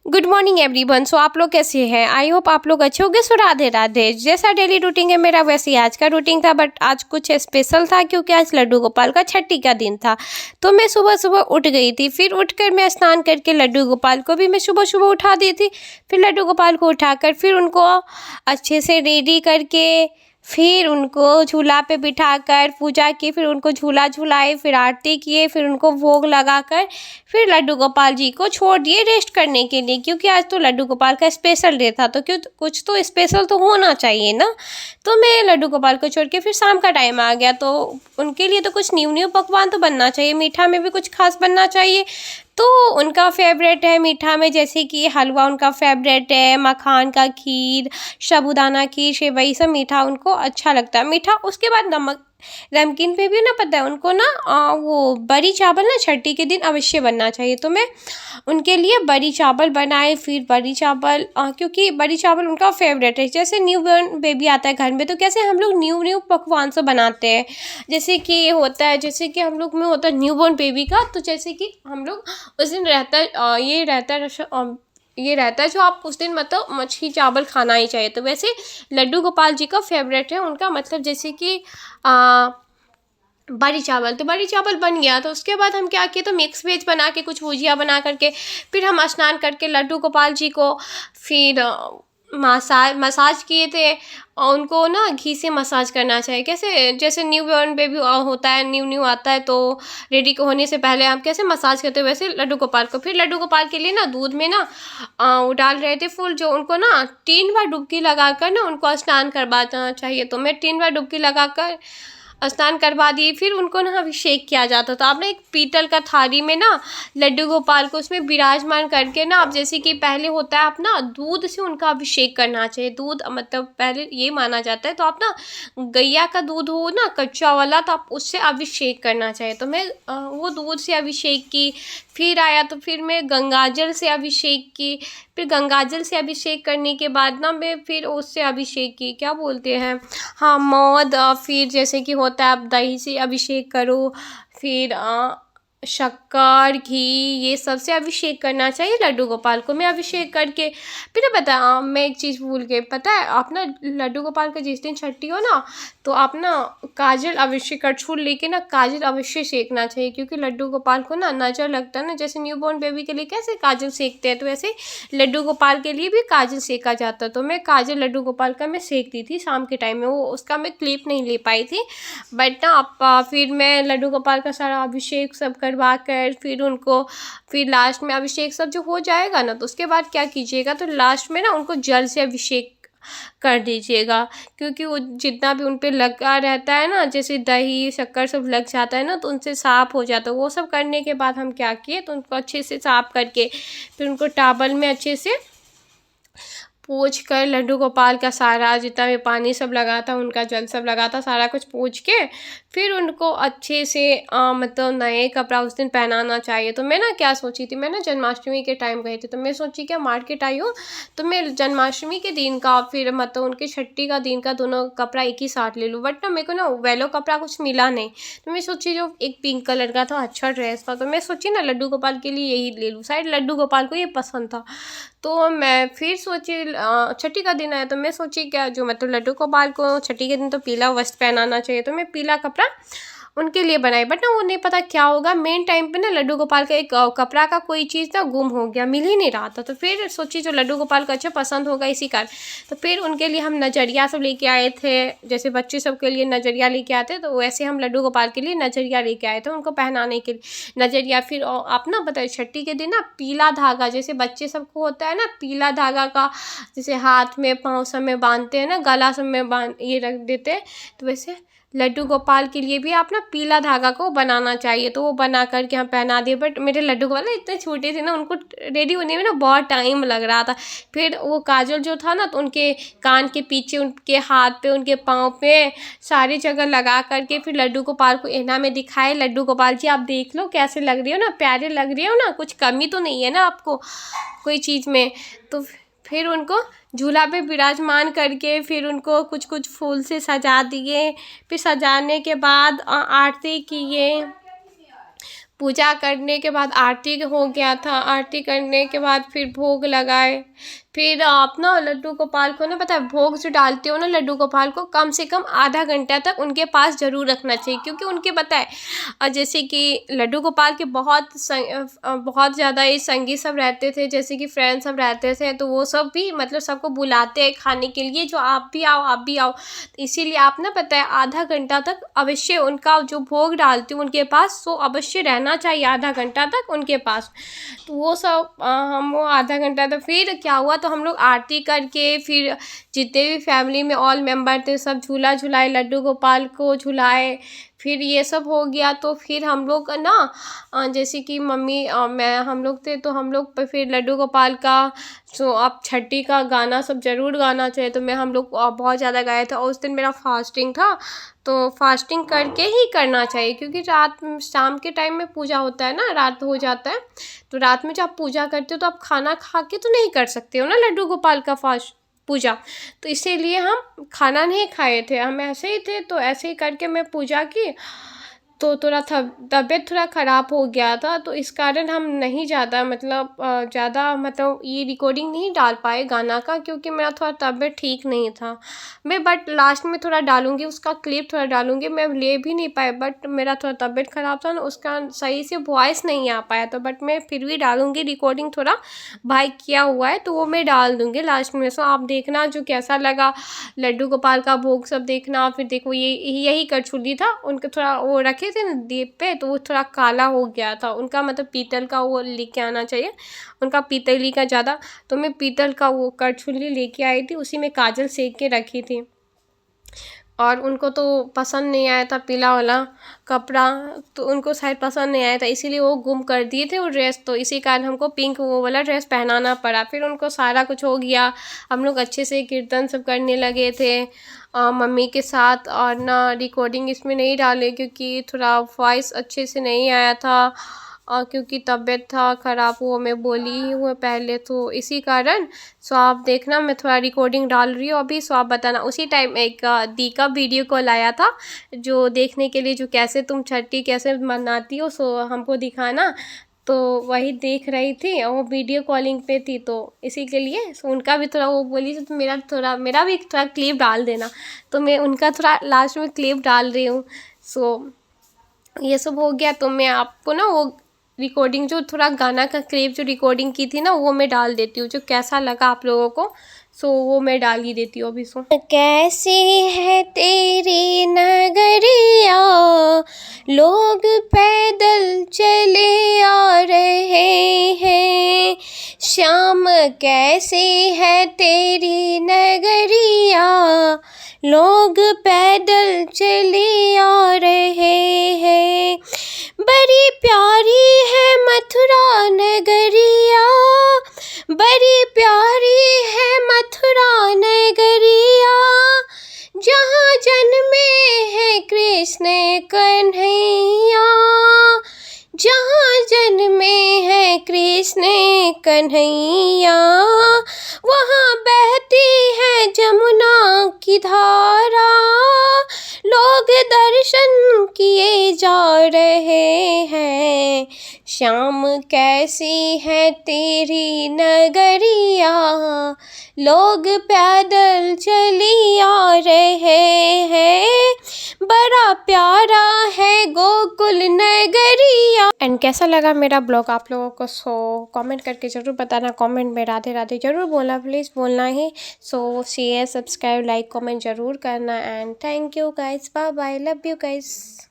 Good morning everyone. सो आप लोग कैसे हैं? आई होप आप लोग अच्छे होंगे। सो राधे राधे। जैसा डेली रूटीन है मेरा वैसे ही आज का रूटीन था, बट आज कुछ स्पेशल था क्योंकि आज लड्डू गोपाल का छठी का दिन था। तो मैं सुबह सुबह उठ गई थी, फिर उठकर मैं स्नान करके लड्डू गोपाल को भी मैं सुबह सुबह उठा दी थी। फिर लड्डू गोपाल को उठाकर फिर उनको अच्छे से रेडी करके फिर उनको झूला पे बिठाकर पूजा की, फिर उनको झूला झुलाए, फिर आरती किए, फिर उनको भोग लगाकर फिर लड्डू गोपाल जी को छोड़ दिए रेस्ट करने के लिए, क्योंकि आज तो लड्डू गोपाल का स्पेशल डे था। तो क्यों कुछ तो स्पेशल तो होना चाहिए ना। तो मैं लड्डू गोपाल को छोड़ के फिर शाम का टाइम आ गया, तो उनके लिए तो कुछ न्यू न्यू पकवान तो बनना चाहिए, मीठा में भी कुछ खास बनना चाहिए। तो उनका फेवरेट है मीठा में, जैसे कि हलवा उनका फेवरेट है, मखान का खीर, साबूदाना खीर, सेवई, सब मीठा उनको अच्छा लगता है। मीठा उसके बाद नमक नमकीन पे भी ना, पता है उनको ना वो बड़ी चावल ना छठी के दिन अवश्य बनना चाहिए। तो मैं उनके लिए बड़ी चावल बनाए, फिर बड़ी चावल क्योंकि बड़ी चावल उनका फेवरेट है। जैसे न्यू बॉर्न बेबी आता है घर में, तो कैसे हम लोग न्यू न्यू पकवान से बनाते हैं। जैसे कि ये होता है, जैसे कि हम लोग में होता है न्यू बॉर्न बेबी का, तो जैसे कि हम लोग उस दिन रहता है ये रहता है जो आप उस दिन मतलब मछली चावल खाना ही चाहिए। तो वैसे लड्डू गोपाल जी का फेवरेट है उनका, मतलब जैसे कि बड़ी चावल। तो बड़ी चावल बन गया, तो उसके बाद हम क्या किए, तो मिक्स वेज बना के कुछ भुजिया बना करके फिर हम स्नान करके लड्डू गोपाल जी को फिर मसाज किए थे। और उनको ना घी से मसाज करना चाहिए। कैसे, जैसे न्यू बॉर्न बेबी होता है, न्यू आता है, तो रेडी होने से पहले हम कैसे मसाज करते हैं, वैसे लड्डू गोपाल को। फिर लड्डू गोपाल के लिए ना दूध में ना वो डाल रहे थे फूल, जो उनको ना 3 बार डुबकी लगाकर ना उनको स्नान करवाना चाहिए। तो मैं 3 बार डुबकी लगाकर स्नान करवा दिए। फिर उनको ना अभिषेक किया जाता था। आपने एक पीतल का थाली में ना लड्डू गोपाल को उसमें विराजमान करके ना, आप जैसे कि पहले होता है, आप ना दूध से उनका अभिषेक करना चाहिए। दूध मतलब पहले ये माना जाता है, तो आप ना गैया का दूध हो ना कच्चा वाला, तो आप उससे अभिषेक करना चाहिए। तो मैं वो दूध से अभिषेक की। फिर आया तो फिर मैं गंगाजल से अभिषेक की। फिर गंगाजल से अभिषेक करने के बाद ना मैं फिर उससे अभिषेक की, क्या बोलते हैं, हाँ, मौद। फिर जैसे कि होता है आप दही से अभिषेक करो, फिर शक्कर, घी, ये सब से अभिषेक करना चाहिए लड्डू गोपाल को। मैं अभिषेक करके फिर बता, मैं एक चीज़ भूल गई, पता है आप ना लड्डू गोपाल का जिस दिन छठी हो ना, तो आप ना काजल अवश्य करछुल लेके ना काजल अवश्य सेकना चाहिए, क्योंकि लड्डू गोपाल को ना नजर लगता है ना। जैसे न्यू बॉर्न बेबी के लिए कैसे काजल सेकते हैं, तो वैसे लड्डू गोपाल के लिए भी काजल सेका जाता है। तो मैं काजल लड्डू गोपाल का मैं सेकती थी शाम के टाइम में, वो उसका मैं क्लिप नहीं ले पाई थी। बट ना फिर मैं लड्डू गोपाल का सारा अभिषेक सब करवा कर फिर उनको फिर लास्ट में अभिषेक सब जो हो जाएगा ना, तो उसके बाद क्या कीजिएगा, तो लास्ट में ना उनको जल से अभिषेक कर दीजिएगा, क्योंकि वो जितना भी उन पे लगा रहता है ना, जैसे दही शक्कर सब लग जाता है ना, तो उनसे साफ़ हो जाता है। वो सब करने के बाद हम क्या किए, तो उनको अच्छे से साफ़ करके फिर उनको टावल में अच्छे से पोंछ कर लड्डू गोपाल का सारा जितना भी पानी सब लगा था, उनका जल सब लगा था, सारा कुछ पोंछ के फिर उनको अच्छे से मतलब नए कपड़ा उस दिन पहनाना चाहिए। तो मैं ना क्या सोची थी, मैं ना जन्माष्टमी के टाइम गई थी, तो मैं सोची क्या मार्केट आई हूँ, तो मैं जन्माष्टमी के दिन का फिर मतलब उनके छठी का दिन का दोनों कपड़ा एक ही साथ ले लूँ। बट ना मेरे को ना वेलो कपड़ा कुछ मिला नहीं, तो मैं सोची जो एक पिंक कलर का था, अच्छा ड्रेस था, तो मैं सोची ना लड्डू गोपाल के लिए यही ले लूँ, शायद लड्डू गोपाल को ये पसंद था। तो मैं फिर सोची छठी का दिन आया, तो मैं सोची क्या जो मतलब लड्डू गोपाल को छठी के दिन तो पीला वस्त्र पहनाना चाहिए, तो मैं पीला कपड़ा उनके लिए बनाई। बट ना वो नहीं पता क्या होगा, मेन टाइम पे ना लड्डू गोपाल का एक कपड़ा का कोई चीज़ ना गुम हो गया, मिल ही नहीं रहा था। तो फिर सोची जो लड्डू गोपाल को अच्छा पसंद होगा इसी कारण, तो फिर उनके लिए हम नजरिया सब लेके आए थे। जैसे बच्चे सब के लिए नजरिया लेके आते, तो वैसे हम लड्डू गोपाल के लिए नजरिया लेके आए थे उनको पहनाने के लिए नजरिया। फिर आप ना बताइए छठी के दिन ना पीला धागा, जैसे बच्चे सबको होता है ना पीला धागा का, जैसे हाथ में पाँव सब में बांधते हैं ना, गला सब में बांध ये रख देते हैं, तो वैसे लड्डू गोपाल के लिए भी आप ना पीला धागा को बनाना चाहिए। तो वो बना करके हम पहना दिए। बट मेरे लड्डू गोपाल इतने छोटे थे ना, उनको रेडी होने में ना बहुत टाइम लग रहा था। फिर वो काजल जो था ना, तो उनके कान के पीछे, उनके हाथ पे, उनके पाँव पे सारी जगह लगा करके फिर लड्डू गोपाल को ऐना में दिखाए, लड्डू गोपाल जी आप देख लो कैसे लग रही हो ना, प्यारे लग रही हो ना, कुछ कमी तो नहीं है ना आपको कोई चीज़ में। तो फिर उनको झूला पे विराजमान करके फिर उनको कुछ कुछ फूल से सजा दिए। फिर सजाने के बाद आरती किए, पूजा करने के बाद आरती हो गया था। आरती करने के बाद फिर भोग लगाए। फिर आप ना लड्डू गोपाल को ना, पता है, भोग जो डालते हो ना लड्डू गोपाल को, कम से कम आधा घंटा तक उनके पास ज़रूर रखना चाहिए, क्योंकि उनके पता है जैसे कि लड्डू गोपाल के बहुत ज़्यादा ये संगी सब रहते थे, जैसे कि फ्रेंड्स सब रहते थे, तो वो सब भी मतलब सबको बुलाते हैं खाने के लिए, जो आप भी आओ आप भी आओ। इसीलिए आप ना, पता है, आधा घंटा तक अवश्य उनका जो भोग डालती हूँ उनके पास, सो अवश्य रहना चाहिए आधा घंटा तक उनके पास। तो वो सब हम वो आधा घंटा, तो फिर क्या हुआ, तो हम लोग आरती करके फिर जितने भी फैमिली में ऑल मेंबर थे सब झूला झुलाए, लड्डू गोपाल को झुलाए। फिर ये सब हो गया तो फिर हम लोग ना जैसे कि मम्मी मैं हम लोग थे, तो हम लोग फिर लड्डू गोपाल का जो आप छठी का गाना सब ज़रूर गाना चाहिए, तो हम लोग बहुत ज़्यादा गाए थे। और उस दिन मेरा फास्टिंग था, तो फास्टिंग करके ही करना चाहिए, क्योंकि शाम के टाइम में पूजा होता है ना, रात हो जाता है, तो रात में जब आप पूजा करते हो तो आप खाना खा के तो नहीं कर सकते हो ना लड्डू गोपाल का पूजा। तो इसीलिए हम खाना नहीं खाए थे, हम ऐसे ही थे, तो ऐसे ही करके मैं पूजा की। तो थोड़ा तबीयत थोड़ा ख़राब हो गया था, तो इस कारण हम नहीं ज़्यादा मतलब ये रिकॉर्डिंग नहीं डाल पाए गाना का, क्योंकि मेरा थोड़ा तबीयत ठीक नहीं था। मैं बट लास्ट में थोड़ा डालूँगी, उसका क्लिप थोड़ा डालूँगी। मैं ले भी नहीं पाई, बट मेरा थोड़ा तबीयत ख़राब था ना, उसका सही से वॉइस नहीं आ पाया, तो बट मैं फिर भी डालूँगी। रिकॉर्डिंग थोड़ा भाई किया हुआ है, तो वो मैं डाल दूँगी लास्ट में। सो आप देखना जो कैसा लगा लड्डू गोपाल का भोग सब देखना। फिर देखो ये यही करछुली था, उनके थोड़ा वो रखे थे ना दीप पे, तो वो थोड़ा काला हो गया था उनका, मतलब पीतल का वो लेके आना चाहिए उनका, पीतली का ज़्यादा। तो मैं पीतल का वो करछुली लेके आई थी, उसी में काजल सेक के रखी थी। और उनको तो पसंद नहीं आया था पीला वाला कपड़ा, तो उनको शायद पसंद नहीं आया था, इसीलिए वो गुम कर दिए थे वो ड्रेस। तो इसी कारण हमको पिंक वो वाला ड्रेस पहनाना पड़ा। फिर उनको सारा कुछ हो गया, हम लोग अच्छे से कीर्तन सब करने लगे थे मम्मी के साथ। और ना रिकॉर्डिंग इसमें नहीं डाले, क्योंकि थोड़ा वॉइस अच्छे से नहीं आया था, क्योंकि तबीयत था ख़राब, वो मैं बोली ही हूँ पहले, तो इसी कारण। सो आप देखना मैं थोड़ा रिकॉर्डिंग डाल रही हूँ अभी, सो आप बताना। उसी टाइम एक दी का वीडियो कॉल आया था, जो देखने के लिए, जो कैसे तुम छठी कैसे मनाती हो, सो हमको दिखाना। तो वही देख रही थी, और वो वीडियो कॉलिंग पे थी, तो इसी के लिए सो उनका भी थोड़ा वो बोली, तो मेरा भी थोड़ा क्लिप डाल देना। तो मैं उनका थोड़ा लास्ट में क्लिप डाल रही हूँ। सो ये सब हो गया, तो मैं आपको ना वो रिकॉर्डिंग जो थोड़ा गाना का क्लिप जो रिकॉर्डिंग की थी ना, वो मैं डाल देती हूँ, जो कैसा लगा आप लोगों को। सो वो मैं डाल ही देती हूँ अभी। सो कैसी है तेरी नगरिया, लोग पैदल चले आ रहे हैं। श्याम कैसी है तेरी नगरिया, लोग पैदल चले आ रहे हैं। बड़ी प्यारी है मथुरा नगरिया, बड़ी प्यारी है मथुरा नगरिया, जहाँ जन्मे हैं कृष्ण कन्हैया, जहाँ जन्मे हैं कृष्ण कन्हैया। वहाँ बहती है जमुना की धारा, लोग दर्शन किए जा रहे हैं। श्याम कैसी है तेरी नगरिया, लोग पैदल चली आ रहे हैं। बड़ा प्यारा है गोकुल नगरिया। एंड कैसा लगा मेरा ब्लॉग आप लोगों को, सो कमेंट करके ज़रूर बताना। कमेंट में राधे राधे ज़रूर बोलना, प्लीज़ बोलना ही। So share subscribe like comment ज़रूर करना। And thank you guys, bye bye, love you guys.